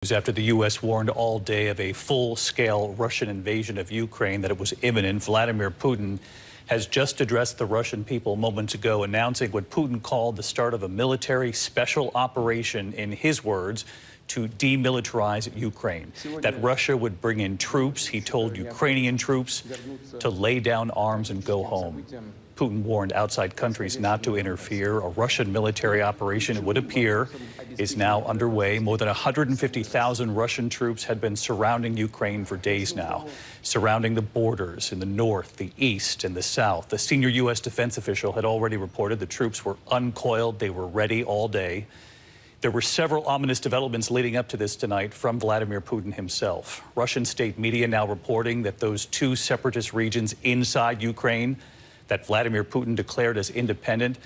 After the U.S. warned all day of a full-scale Russian invasion of Ukraine, that it was imminent, Vladimir Putin has just addressed the Russian people moments ago, announcing what Putin called the start of a military special operation, in his words, to demilitarize Ukraine. That Russia would bring in troops. He told Ukrainian troops to lay down arms and go home. Putin warned outside countries not to interfere. A Russian military operation, it would appear, is now underway. More than 150,000 Russian troops had been surrounding Ukraine for days now, surrounding the borders in the north, the east, and the south. The senior U.S. defense official had already reported the troops were uncoiled. They were ready all day. There were several ominous developments leading up to this tonight from Vladimir Putin himself. Russian state media now reporting that those two separatist regions inside Ukraine that Vladimir Putin declared as independent,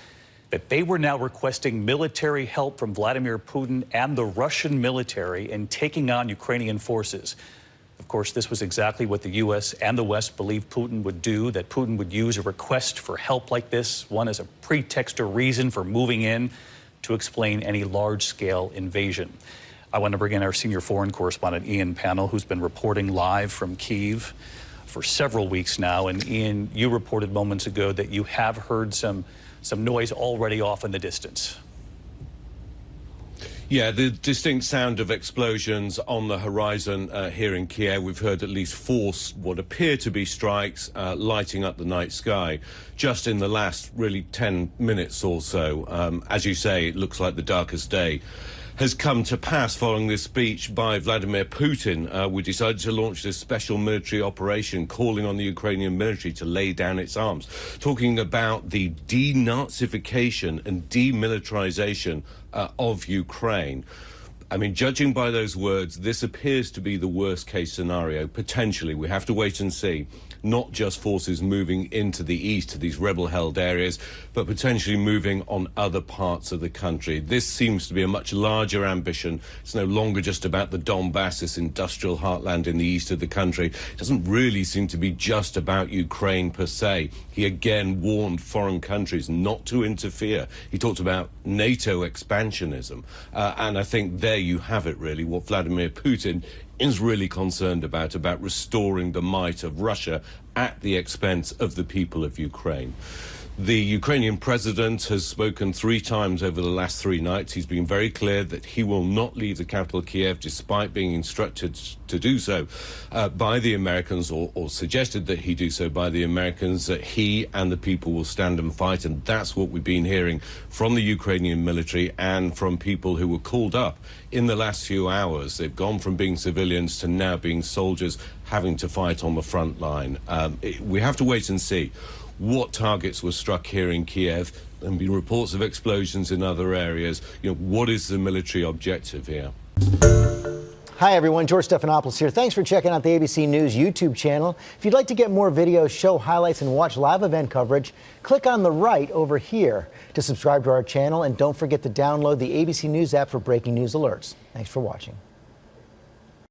that they were now requesting military help from Vladimir Putin and the Russian military in taking on Ukrainian forces. Of course, this was exactly what the U.S. and the West believed Putin would do, that Putin would use a request for help like this, one as a pretext or reason for moving in to explain any large-scale invasion. I want to bring in our senior foreign correspondent, Ian Pannell, who's been reporting live from Kyiv for several weeks now. And Ian, you reported moments ago that you have heard some noise already off in the distance. Yeah, the distinct sound of explosions on the horizon here in Kiev. We've heard at least four what appear to be strikes lighting up the night sky just in the last really 10 minutes or so. As you say, it looks like the darkest day has come to pass following this speech by Vladimir Putin. We decided to launch this special military operation, calling on the Ukrainian military to lay down its arms, talking about the denazification and demilitarization of Ukraine. I mean, judging by those words, this appears to be the worst case scenario, potentially. We have to wait and see. Not just forces moving into the east to these rebel-held areas, but potentially moving on other parts of the country. This seems to be a much larger ambition. It's no longer just about the Donbass, this industrial heartland in the east of the country. It doesn't really seem to be just about Ukraine per se. He again warned foreign countries not to interfere. He talked about NATO expansionism. And I think there you have it, really, what Vladimir Putin is really concerned about restoring the might of Russia at the expense of the people of Ukraine. The Ukrainian president has spoken 3 times over the last 3 nights. He's been very clear that he will not leave the capital, Kiev, despite being instructed to do so by the Americans, or suggested that he do so by the Americans, that he and the people will stand and fight. And that's what we've been hearing from the Ukrainian military and from people who were called up in the last few hours. They've gone from being civilians to now being soldiers, having to fight on the front line. We have to wait and see what targets were struck here in Kiev. There have been reports of explosions in other areas. You know, what is the military objective here? Hi, everyone. George Stephanopoulos here. Thanks for checking out the ABC News YouTube channel. If you'd like to get more videos, show highlights, and watch live event coverage, click on the right over here to subscribe to our channel. And don't forget to download the ABC News app for breaking news alerts. Thanks for watching.